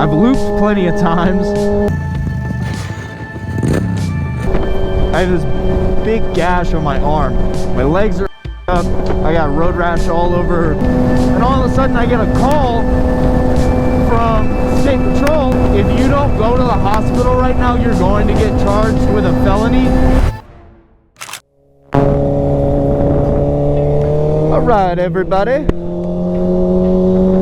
I've looped plenty of times. I have this big gash on my arm. My legs are up. I got road rash all over. And all of a sudden I get a call from State Patrol. If you don't go to the hospital right now, you're going to get charged with a felony. Alright, everybody.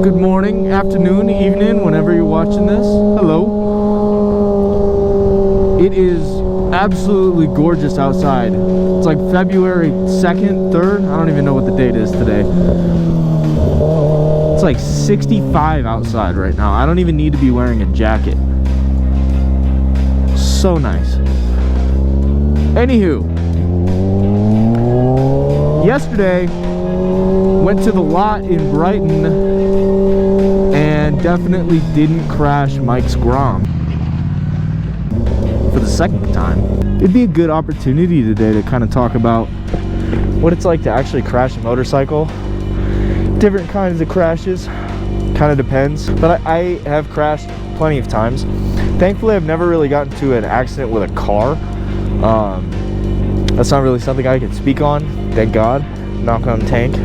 Good morning, afternoon, evening, whenever you're watching this. Hello. It is absolutely gorgeous outside. It's like February 2nd, 3rd. I don't even know what the date is today. It's like 65 outside right now. I don't even need to be wearing a jacket. So nice. Anywho, yesterday went to the lot in Brighton and definitely didn't crash Mike's Grom for the second time. It'd be a good opportunity today to kind of talk about what it's like to actually crash a motorcycle. Different kinds of crashes, kind of depends, but I have crashed plenty of times. Thankfully, I've never really gotten into an accident with a car. That's not really something I can speak on, thank God. Knock on tank.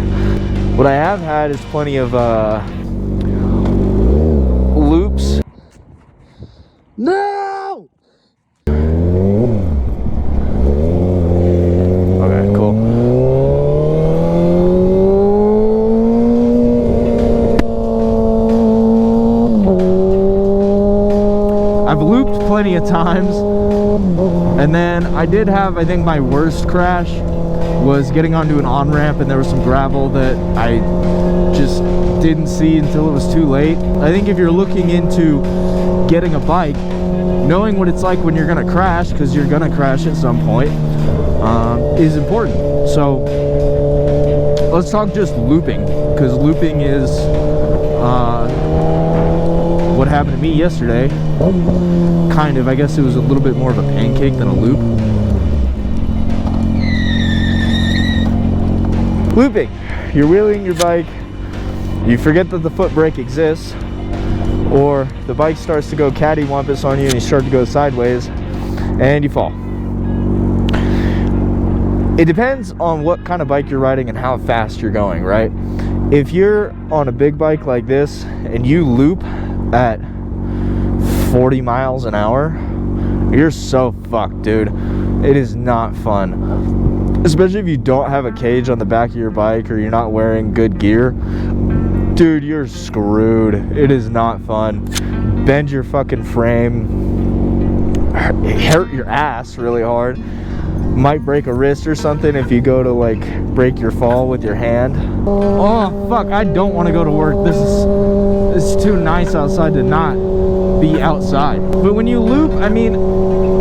What I have had is plenty of loops. No! Okay, cool. I've looped plenty of times, and then I did have, I think my worst crash was getting onto an on-ramp, and there was some gravel that I just didn't see until it was too late. I think if you're looking into getting a bike, knowing what it's like when you're gonna crash, because you're gonna crash at some point, is important. So let's talk just looping, because looping is what happened to me yesterday. Kind of, I guess it was a little bit more of a pancake than a loop. Looping, you're wheeling your bike, you forget that the foot brake exists, or the bike starts to go cattywampus on you and you start to go sideways and you fall. It depends on what kind of bike you're riding and how fast you're going, right? If you're on a big bike like this and you loop at 40 miles an hour, you're so fucked, dude. It is not fun. Especially if you don't have a cage on the back of your bike or you're not wearing good gear. Dude, you're screwed. It is not fun. Bend your fucking frame. Hurt your ass really hard. Might break a wrist or something if you go to like break your fall with your hand. Oh fuck, I don't want to go to work. This is too nice outside to not be outside. But when you loop, I mean,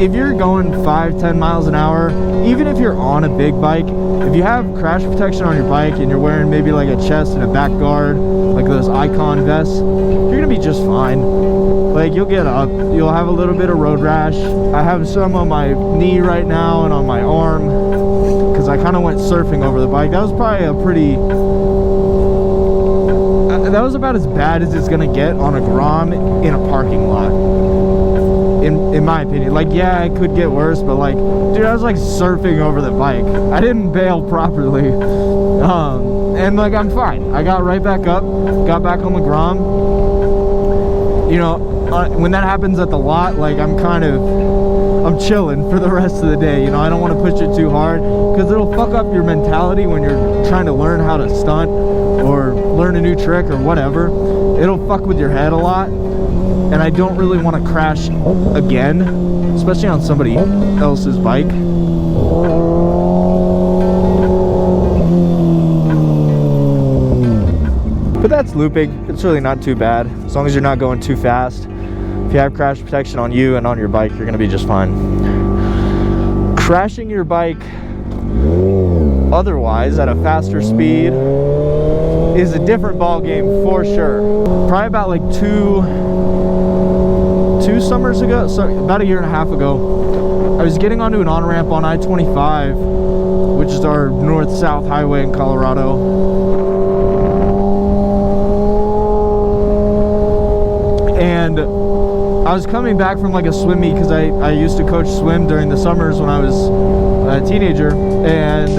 if you're going 5-10 miles an hour, even if you're on a big bike, if you have crash protection on your bike and you're wearing maybe like a chest and a back guard, like those Icon vests, you're gonna be just fine. Like, you'll get up, you'll have a little bit of road rash. I have some on my knee right now and on my arm, because I kind of went surfing over the bike. That was probably a pretty, that was about as bad as it's gonna get on a Grom in a parking lot. In my opinion. Like, yeah, it could get worse, but like, dude, I was like surfing over the bike. I didn't bail properly. And like, I'm fine. I got right back up, got back on the Grom. You know, when that happens at the lot, like, I'm chilling for the rest of the day. You know, I don't want to push it too hard, because it'll fuck up your mentality when you're trying to learn how to stunt or learn a new trick or whatever. It'll fuck with your head a lot. And I don't really want to crash again, especially on somebody else's bike. But that's looping. It's really not too bad, as long as you're not going too fast. If you have crash protection on you and on your bike, you're gonna be just fine. Crashing your bike otherwise at a faster speed is a different ball game for sure. Probably about like two summers ago, so about a year and a half ago, I was getting onto an on-ramp on I-25, which is our north-south highway in Colorado. And was coming back from like a swim meet, because I used to coach swim during the summers when I was a teenager, and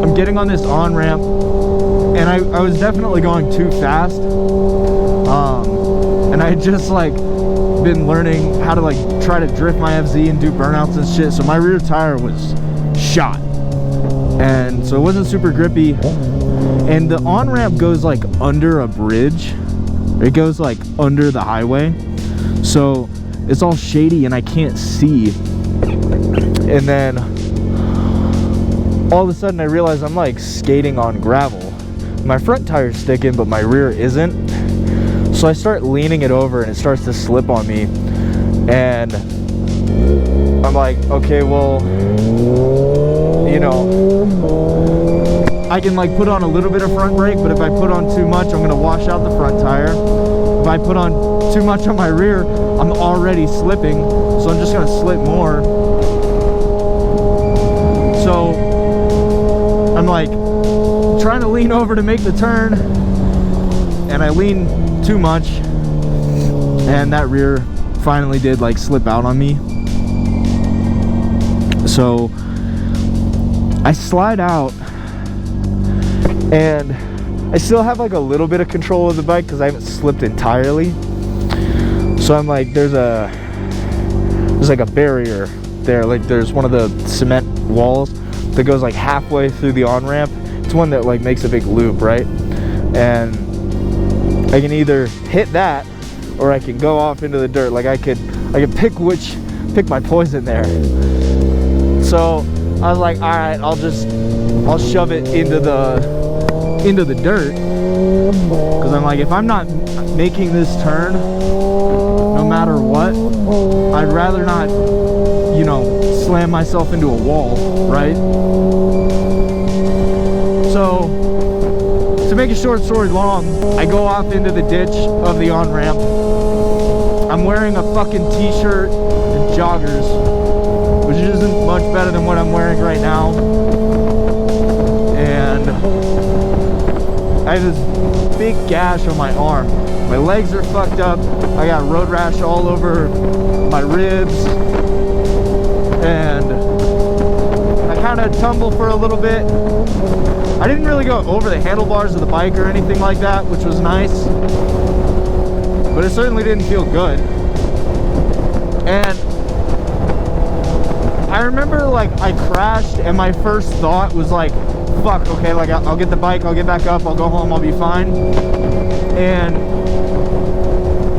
I'm getting on this on-ramp, and I was definitely going too fast, and I had just like been learning how to like try to drift my FZ and do burnouts and shit, so my rear tire was shot, and so it wasn't super grippy, and the on-ramp goes like under a bridge. It goes like under the highway, so it's all shady and I can't see. And then all of a sudden I realize I'm like skating on gravel. My front tire's sticking, but my rear isn't. So I start leaning it over and it starts to slip on me. And I'm like, okay, well, you know, I can like put on a little bit of front brake, but if I put on too much, I'm gonna wash out the front tire. If I put on too much on my rear, I'm already slipping, so I'm just gonna slip more. So I'm like trying to lean over to make the turn, and I lean too much, and that rear finally did like slip out on me. So I slide out, and I still have like a little bit of control of the bike because I haven't slipped entirely. So I'm like, there's like a barrier there, like there's one of the cement walls that goes like halfway through the on-ramp. It's one that like makes a big loop, right? And I can either hit that or I can go off into the dirt. Like I could pick my poison there. So I was like, all right, I'll shove it into the dirt, because I'm like, if I'm not making this turn no matter what, I'd rather not, you know, slam myself into a wall, right? So to make a short story long, I go off into the ditch of the on-ramp. I'm wearing a fucking t-shirt and joggers, which isn't much better than what I'm wearing right now. And I have this big gash on my arm. My legs are fucked up. I got road rash all over my ribs. And I kind of tumbled for a little bit. I didn't really go over the handlebars of the bike or anything like that, which was nice. But it certainly didn't feel good. And I remember like I crashed, and my first thought was like, fuck, okay, like I'll get the bike, I'll get back up, I'll go home, I'll be fine. And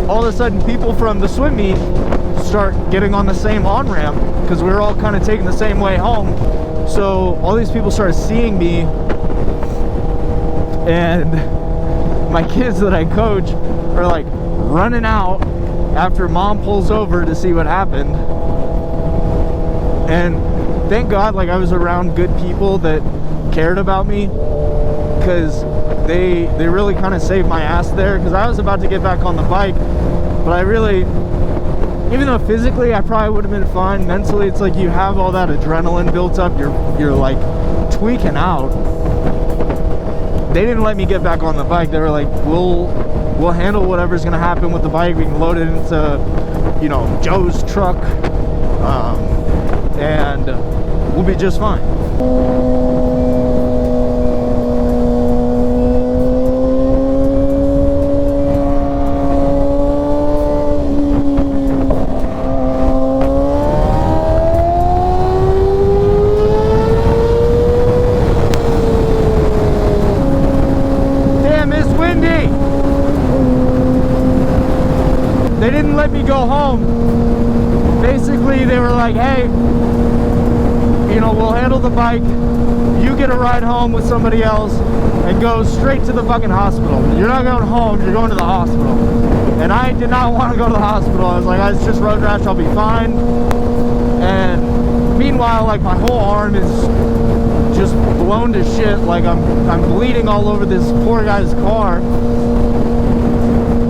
all of a sudden people from the swim meet start getting on the same on-ramp, because we were all kind of taking the same way home. So all these people started seeing me, and my kids that I coach are like running out after mom pulls over to see what happened. And thank God, like I was around good people that cared about me, because they really kind of saved my ass there, because I was about to get back on the bike, but I really, even though physically I probably would have been fine, mentally it's like you have all that adrenaline built up, you're like tweaking out. They didn't let me get back on the bike. They were like, we'll handle whatever's gonna happen with the bike. We can load it into, you know, Joe's truck, and we'll be just fine. They didn't let me go home. Basically, they were like, hey, you know, we'll handle the bike. You get a ride home with somebody else and go straight to the fucking hospital. You're not going home, you're going to the hospital. And I did not want to go to the hospital. I was like, it's just road rash, I'll be fine. And meanwhile, like my whole arm is just blown to shit. Like I'm bleeding all over this poor guy's car.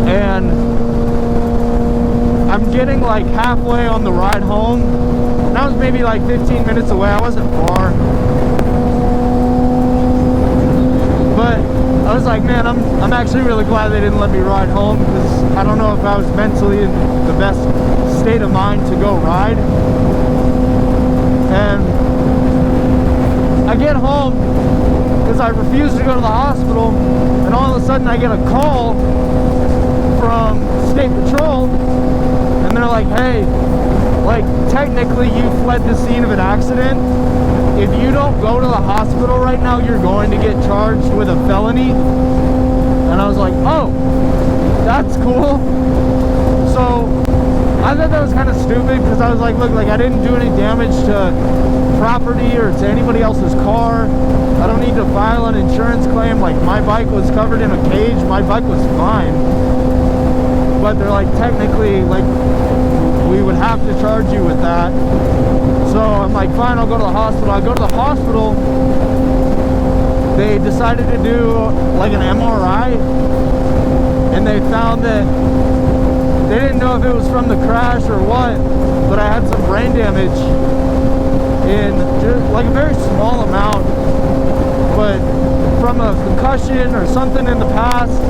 And I'm getting like halfway on the ride home, and I was maybe like 15 minutes away. I wasn't far, but I was like, man, I'm actually really glad they didn't let me ride home, because I I don't know if I was mentally in the best state of mind to go ride. And I get home because I refuse to go to the hospital, and all of a sudden I get a call from State Patrol, and they're like, hey, like, technically you fled the scene of an accident. If you don't go to the hospital right now, you're going to get charged with a felony. And I was like, oh, that's cool. So I thought that was kind of stupid, because I was like, look, like, I didn't do any damage to property or to anybody else's car. I don't need to file an insurance claim. Like, my bike was covered in a cage. My bike was fine. But they're like, technically, like, we would have to charge you with that. So I'm like, fine, I'll go to the hospital. I go to the hospital. They decided to do like an MRI, and they found that they didn't know if it was from the crash or what, but I had some brain damage in just like a very small amount, but from a concussion or something in the past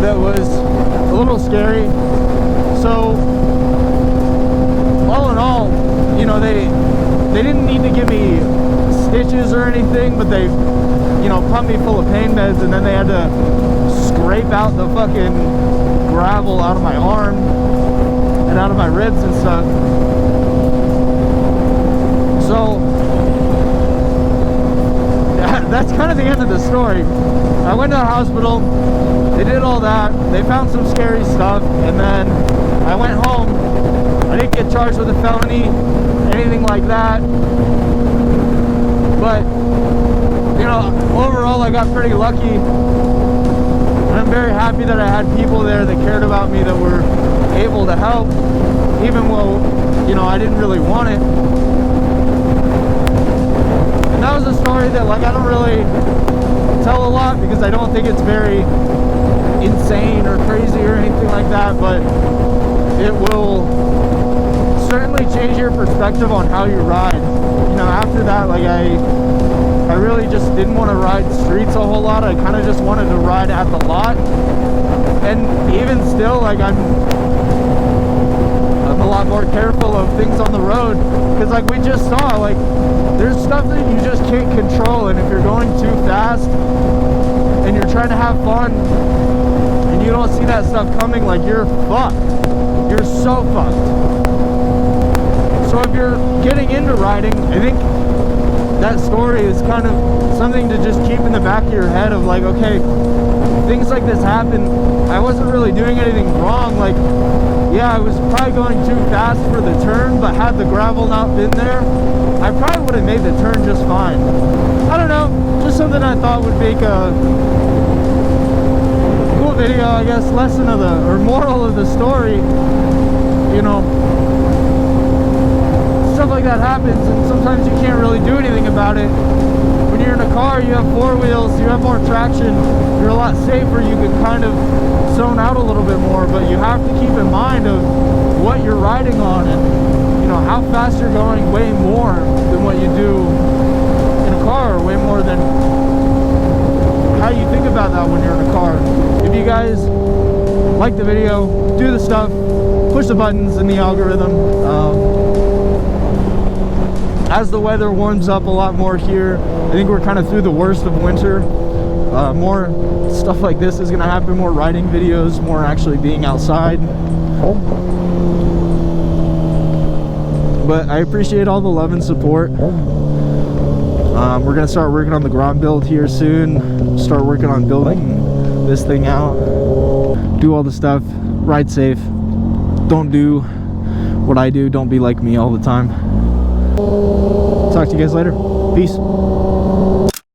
that was a little scary. So all in all, you know, they didn't need to give me stitches or anything, but they, you know, pumped me full of pain meds, and then they had to scrape out the fucking gravel out of my arm and out of my ribs and stuff. So that's kind of the end of the story. I went to the hospital, they did all that, they found some scary stuff, and then I went home. I didn't get charged with a felony, anything like that. But, you know, overall I got pretty lucky. And I'm very happy that I had people there that cared about me, that were able to help, even though, you know, I didn't really want it. And that was a story that, like, I don't really tell a lot, because I don't think it's very insane or crazy or anything like that, but it will certainly change your perspective on how you ride. You know, after that, like, I really just didn't want to ride streets a whole lot. I kind of just wanted to ride at the lot. And even still, like, I'm a lot more careful of things on the road, because, like, we just saw, like, there's stuff that you just can't control, and if you're going too fast and you're trying to have fun and you don't see that stuff coming, like, you're fucked. You're so fucked. So if you're getting into riding, I think that story is kind of something to just keep in the back of your head of, like, okay, things like this happen. I wasn't really doing anything wrong. Like, yeah, I was probably going too fast for the turn, but had the gravel not been there, I probably would have made the turn just fine. I don't know, just something I thought would make a cool video, I guess. Lesson of the, or moral of the story, you know, stuff like that happens, and sometimes you can't really do anything about it. When you're in a car, you have four wheels, you have more traction, you're a lot safer, you can kind of zone out a little bit more, but you have to keep in mind of what you're riding on, and, you know, how fast you're going, way more than what you do in a car, or way more than how you think about that when you're in a car. If you guys like the video, do the stuff, push the buttons in the algorithm. As the weather warms up a lot more here, I think we're kind of through the worst of winter. More stuff like this is going to happen, more riding videos, more actually being outside. But I appreciate all the love and support. We're going to start working on the Grom build here soon. Start working on building this thing out. Do all the stuff. Ride safe. Don't do what I do. Don't be like me all the time. Talk to you guys later. Peace.